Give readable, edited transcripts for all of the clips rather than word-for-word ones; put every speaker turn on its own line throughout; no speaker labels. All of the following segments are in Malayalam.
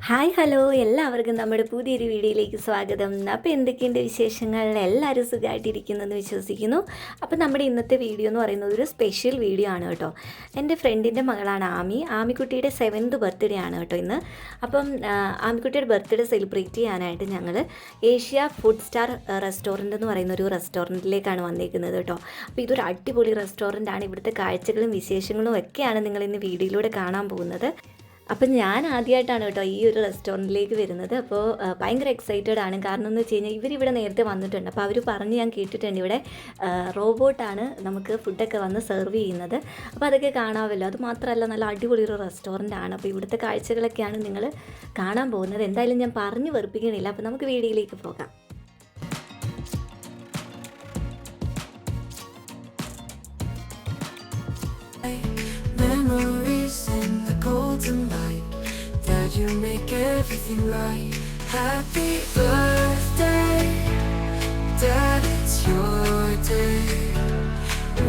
ഹായ് ഹലോ എല്ലാവർക്കും നമ്മുടെ പുതിയൊരു വീഡിയോയിലേക്ക് സ്വാഗതം. അപ്പോൾ എന്തൊക്കെയുണ്ട് വിശേഷങ്ങൾ? എല്ലാവരും സുഖമായിട്ടിരിക്കുന്നെന്ന് വിശ്വസിക്കുന്നു. അപ്പോൾ നമ്മുടെ ഇന്നത്തെ വീഡിയോ എന്ന് പറയുന്നത് ഒരു സ്പെഷ്യൽ വീഡിയോ ആണ് കേട്ടോ. എൻ്റെ ഫ്രണ്ടിൻ്റെ മകളാണ് ആമിക്കുട്ടിയുടെ 7th ബർത്ത്ഡേ ആണ് കേട്ടോ ഇന്ന്. അപ്പം ആമിക്കുട്ടിയുടെ ബർത്ത്ഡേ സെലിബ്രേറ്റ് ചെയ്യാനായിട്ട് ഞങ്ങൾ ഏഷ്യ ഫുഡ് സ്റ്റാർ റെസ്റ്റോറൻറ്റ് എന്ന് പറയുന്ന ഒരു റെസ്റ്റോറൻറ്റിലേക്കാണ് വന്നിരിക്കുന്നത് കേട്ടോ. അപ്പോൾ ഇതൊരു അടിപൊളി റെസ്റ്റോറൻറ്റാണ്. ഇവിടുത്തെ കാഴ്ചകളും വിശേഷങ്ങളും ഒക്കെയാണ് നിങ്ങളിന്ന് വീഡിയോയിലൂടെ കാണാൻ പോകുന്നത്. അപ്പം ഞാൻ ആദ്യമായിട്ടാണ് കേട്ടോ ഈ ഒരു റെസ്റ്റോറൻറ്റിലേക്ക് വരുന്നത്. അപ്പോൾ ഭയങ്കര എക്സൈറ്റഡ് ആണ്. കാരണം എന്ന് വെച്ച് കഴിഞ്ഞാൽ ഇവരിവിടെ നേരത്തെ വന്നിട്ടുണ്ട്. അപ്പോൾ അവർ പറഞ്ഞ് ഞാൻ കേട്ടിട്ടുണ്ട് ഇവിടെ റോബോട്ടാണ് നമുക്ക് ഫുഡൊക്കെ വന്ന് സെർവ് ചെയ്യുന്നത്. അപ്പോൾ അതൊക്കെ കാണാമല്ലോ. അത് മാത്രമല്ല നല്ല അടിപൊളി ഒരു റെസ്റ്റോറൻ്റ് ആണ്. അപ്പോൾ ഇവിടുത്തെ കാഴ്ചകളൊക്കെയാണ് നിങ്ങൾ കാണാൻ പോകുന്നത്. എന്തായാലും ഞാൻ പറഞ്ഞു വെറുപ്പിക്കണില്ല. അപ്പോൾ നമുക്ക് വീഡിയോയിലേക്ക് പോകാം.
You make everything right. Happy birthday, Dad, it's your day.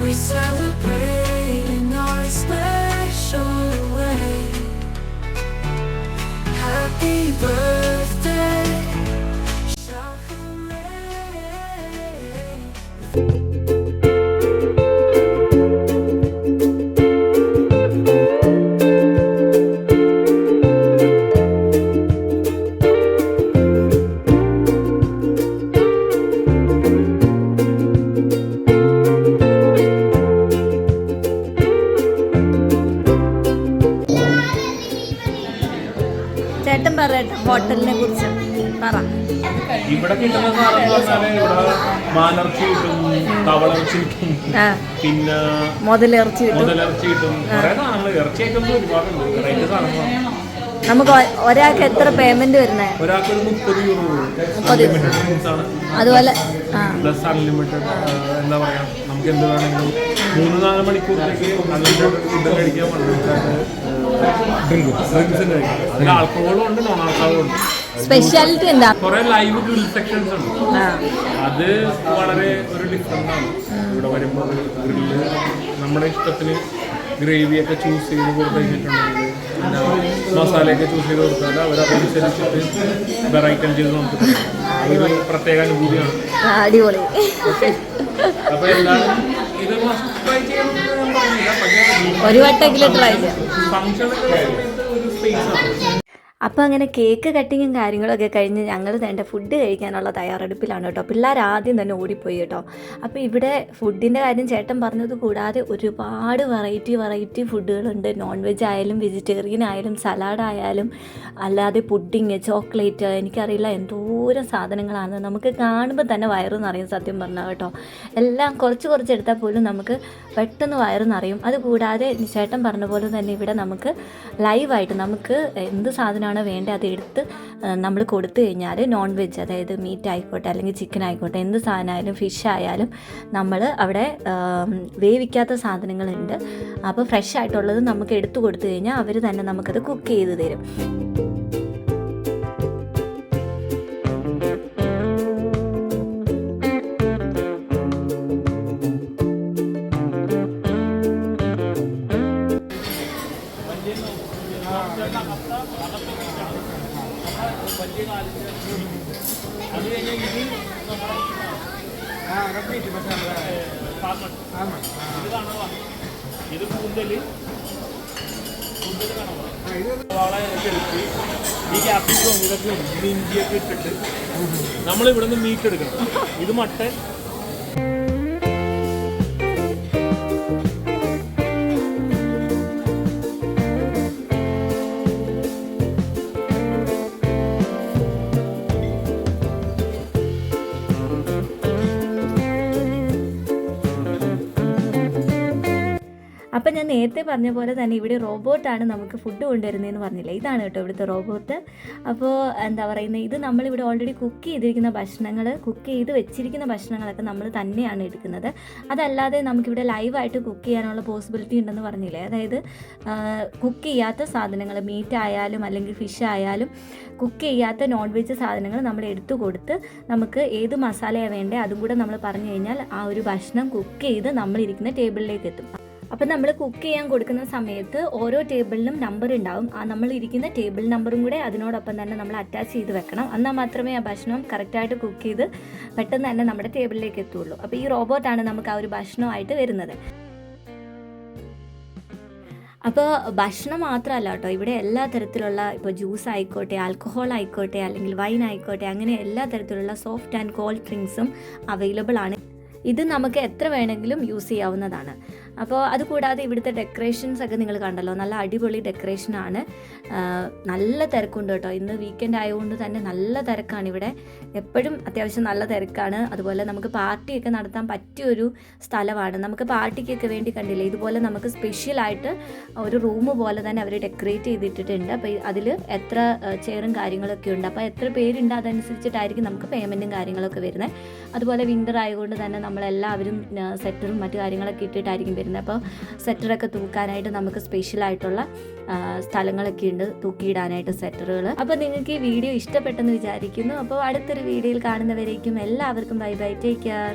We celebrate in our special way. Happy birthday, shout hooray.
ചേട്ടൻ പറയട്ടെ ഹോട്ടലിനെ കുറിച്ച് പറ.
ഇവിടെ കിട്ടുന്ന സാധനം പറഞ്ഞാല് ഇവിടെ മാനിറച്ചി കിട്ടും, തവളയിറച്ചി കിട്ടും, പിന്നെ
മുതലിറച്ചി
കിട്ടും. കുറെ സാധനങ്ങൾ ഇറച്ചി ഐറ്റംസ് ഒരുപാടുണ്ട്. വെറൈറ്റി സാധനങ്ങളാണ്.
നമുക്ക് ഒരാൾക്ക് എത്ര പേയ്മെന്റ് വരുന്നത്?
ഒരാൾക്ക് ഒരു 30 euro അൺലിമിറ്റഡ് ഡ്രിങ്ക്സ് ആണ്. അതുപോലെ പ്ലസ് അൺലിമിറ്റഡ് എന്താ പറയാ, നമുക്ക് എന്ത് വേണമെങ്കിലും 3-4 മണിക്കൂറിലേക്ക് അൺലിമിറ്റഡ് ഫുഡ് കഴിക്കാൻ ഡ്രിങ്ക്സിന്റെ അതിൽ ആൽക്കഹോളും ഉണ്ട്, നോൺ ആൽക്കഹോളും ഉണ്ട്.
സ്പെഷ്യാലിറ്റി എന്താ?
കുറെ ലൈവ് ഗ്രിൽ സെക്ഷൻസ് ഉണ്ട്. അത് വളരെ ഒരു ഡിഫറെന്റ് ആണ്. ഇവിടെ വരുമ്പോൾ ഗ്രില്ല് നമ്മുടെ ഇഷ്ടത്തിന് ഗ്രേവിയൊക്കെ ചൂസ് ചെയ്ത് കൊടുത്തു കഴിഞ്ഞിട്ടുണ്ടെങ്കിൽ, പിന്നെ മസാലയൊക്കെ ചൂസ് ചെയ്ത് കൊടുത്താൽ അവരതനുസരിച്ചിട്ട് വെറൈറ്റം ചെയ്ത് നമുക്ക് തരും. അതൊരു പ്രത്യേക അനുഭൂതിയാണ്.
അടിപൊളി.
അപ്പൊ എല്ലാവരും ഇത് ട്രൈ ചെയ്യണമെന്ന് ഞാൻ പറഞ്ഞില്ല. പക്ഷേ
ഒരു വട്ടെങ്കിലും ട്രൈ ചെയ്യാം.
ഫംഗ്ഷനൊക്കെ സമയത്ത് ഒരു സ്പേസ് ആണ്.
അപ്പോൾ അങ്ങനെ കേക്ക് കട്ടിങ്ങും കാര്യങ്ങളൊക്കെ കഴിഞ്ഞ് ഞങ്ങൾ തന്നെ ഫുഡ് കഴിക്കാനുള്ള തയ്യാറെടുപ്പിലാണ് കേട്ടോ. പിള്ളേർ ആദ്യം തന്നെ ഓടിപ്പോയി കേട്ടോ. അപ്പോൾ ഇവിടെ ഫുഡിൻ്റെ കാര്യം ചേട്ടൻ പറഞ്ഞത് കൂടാതെ ഒരുപാട് വെറൈറ്റി ഫുഡുകളുണ്ട്. നോൺ വെജ് ആയാലും വെജിറ്റേറിയൻ ആയാലും സലാഡായാലും അല്ലാതെ പുഡിങ്, ചോക്ലേറ്റ്, എനിക്കറിയില്ല എന്തോരം സാധനങ്ങളാണ്. നമുക്ക് കാണുമ്പോൾ തന്നെ വയറ് നിറയും സത്യം പറഞ്ഞാൽ കേട്ടോ. എല്ലാം കുറച്ച് എടുത്താൽ പോലും നമുക്ക് പെട്ടെന്ന് വയറ് നിറയും. അതുകൂടാതെ ചേട്ടൻ പറഞ്ഞ പോലെ തന്നെ ഇവിടെ നമുക്ക് ലൈവായിട്ട് നമുക്ക് എന്ത് സാധനമാണ് വേണ്ടത് അത് എടുത്ത് നമ്മൾ കൊടുത്തു കഴിഞ്ഞാൽ നോൺ വെജ്, അതായത് മീറ്റ് ആയിക്കോട്ടെ അല്ലെങ്കിൽ ചിക്കൻ ആയിക്കോട്ടെ, എന്ത് സാധനമായാലും ഫിഷ് ആയാലും നമ്മൾ അവിടെ വേവിക്കാത്ത സാധനങ്ങളുണ്ട്. അപ്പോൾ ഫ്രഷ് ആയിട്ടുള്ളത് നമുക്ക് എടുത്തു കൊടുത്തു കഴിഞ്ഞാൽ അവർ തന്നെ നമുക്കത് കുക്ക് ചെയ്ത് തരും.
അത് കഴിഞ്ഞാൽ ഇത് കൂന്തല് വളയൊക്കെ എടുത്ത് ഈ ക്യാപ്സിക്കും ഇതൊക്കെ ഇഞ്ചിയൊക്കെ ഇട്ടിട്ട് നമ്മൾ ഇവിടെ നിന്ന് മീറ്റ് എടുക്കണം. ഇത് മട്ടൻ.
അപ്പം ഞാൻ നേരത്തെ പറഞ്ഞ പോലെ തന്നെ ഇവിടെ റോബോട്ടാണ് നമുക്ക് ഫുഡ് കൊണ്ടുവരുന്നതെന്ന് പറഞ്ഞില്ലേ, ഇതാണ് കേട്ടോ ഇവിടുത്തെ റോബോട്ട്. അപ്പോൾ എന്താ പറയുന്നത്, ഇത് നമ്മളിവിടെ ഓൾറെഡി കുക്ക് ചെയ്തിരിക്കുന്ന ഭക്ഷണങ്ങൾ, കുക്ക് ചെയ്ത് വെച്ചിരിക്കുന്ന ഭക്ഷണങ്ങളൊക്കെ നമ്മൾ തന്നെയാണ് എടുക്കുന്നത്. അതല്ലാതെ നമുക്കിവിടെ ലൈവായിട്ട് കുക്ക് ചെയ്യാനുള്ള പോസിബിലിറ്റി ഉണ്ടെന്ന് പറഞ്ഞില്ലേ. അതായത് കുക്ക് ചെയ്യാത്ത സാധനങ്ങൾ, മീറ്റ് ആയാലും അല്ലെങ്കിൽ ഫിഷ് ആയാലും കുക്ക് ചെയ്യാത്ത നോൺ വെജ് സാധനങ്ങൾ നമ്മൾ എടുത്തു കൊടുത്ത് നമുക്ക് ഏത് മസാലയാണ് വേണ്ടത് അതും കൂടെ നമ്മൾ പറഞ്ഞു കഴിഞ്ഞാൽ ആ ഒരു ഭക്ഷണം കുക്ക് ചെയ്ത് നമ്മളിരിക്കുന്ന ടേബിളിലേക്ക് എത്തും. അപ്പോൾ നമ്മൾ കുക്ക് ചെയ്യാൻ കൊടുക്കുന്ന സമയത്ത് ഓരോ ടേബിളിനും നമ്പർ ഉണ്ടാവും. ആ നമ്മൾ ഇരിക്കുന്ന ടേബിൾ നമ്പറും കൂടെ അതിനോടൊപ്പം തന്നെ നമ്മൾ അറ്റാച്ച് ചെയ്ത് വെക്കണം. എന്നാൽ മാത്രമേ ആ ഭക്ഷണം കറക്റ്റായിട്ട് കുക്ക് ചെയ്ത് പെട്ടെന്ന് തന്നെ നമ്മുടെ ടേബിളിലേക്ക് എത്തുള്ളൂ. അപ്പോൾ ഈ റോബോട്ടാണ് നമുക്ക് ആ ഒരു ഭക്ഷണമായിട്ട് വരുന്നത്. അപ്പോൾ ഭക്ഷണം മാത്രമല്ല കേട്ടോ, ഇവിടെ എല്ലാ തരത്തിലുള്ള ഇപ്പോൾ ജ്യൂസ് ആയിക്കോട്ടെ, ആൽക്കഹോൾ ആയിക്കോട്ടെ, അല്ലെങ്കിൽ വൈൻ ആയിക്കോട്ടെ, അങ്ങനെ എല്ലാ തരത്തിലുള്ള സോഫ്റ്റ് ആൻഡ് കോൾഡ് ഡ്രിങ്ക്സും അവൈലബിൾ ആണ്. ഇത് നമുക്ക് എത്ര വേണമെങ്കിലും യൂസ് ചെയ്യാവുന്നതാണ്. അപ്പോൾ അതുകൂടാതെ ഇവിടുത്തെ ഡെക്കറേഷൻസ് ഒക്കെ നിങ്ങൾ കണ്ടല്ലോ, നല്ല അടിപൊളി ഡെക്കറേഷനാണ്. നല്ല തിരക്കുണ്ട് കേട്ടോ. ഇന്ന് വീക്കെൻഡ് ആയതുകൊണ്ട് തന്നെ നല്ല തിരക്കാണ് ഇവിടെ. എപ്പോഴും അത്യാവശ്യം നല്ല തിരക്കാണ്. അതുപോലെ നമുക്ക് പാർട്ടിയൊക്കെ നടത്താൻ പറ്റിയൊരു സ്ഥലമാണ്. നമുക്ക് പാർട്ടിക്കൊക്കെ വേണ്ടി കണ്ടില്ലേ, ഇതുപോലെ നമുക്ക് സ്പെഷ്യലായിട്ട് ഒരു റൂം പോലെ തന്നെ അവർ ഡെക്കറേറ്റ് ചെയ്തിട്ടിട്ടുണ്ട്. അപ്പോൾ അതിൽ എത്ര ചെയറും കാര്യങ്ങളൊക്കെ ഉണ്ട്. അപ്പോൾ എത്ര പേരുണ്ട് അതനുസരിച്ചിട്ടായിരിക്കും നമുക്ക് പേയ്മെൻറ്റും കാര്യങ്ങളൊക്കെ വരുന്നത്. അതുപോലെ വിൻ്റർ ആയതുകൊണ്ട് തന്നെ നമ്മളെല്ലാവരും സെറ്ററും മറ്റു കാര്യങ്ങളൊക്കെ ഇട്ടിട്ടായിരിക്കും വരുന്നത്. അപ്പോൾ സെറ്ററൊക്കെ തൂക്കാനായിട്ട് നമുക്ക് സ്പെഷ്യലായിട്ടുള്ള സ്ഥലങ്ങളൊക്കെ ഉണ്ട് തൂക്കിയിടാനായിട്ട് സെറ്ററുകൾ. അപ്പോൾ നിങ്ങൾക്ക് ഈ വീഡിയോ ഇഷ്ടപ്പെട്ടെന്ന് വിചാരിക്കുന്നു. അപ്പോൾ അടുത്തൊരു വീഡിയോയിൽ കാണുന്നവരേക്കും എല്ലാവർക്കും ബൈ ബൈ, ടേക്ക് കെയർ.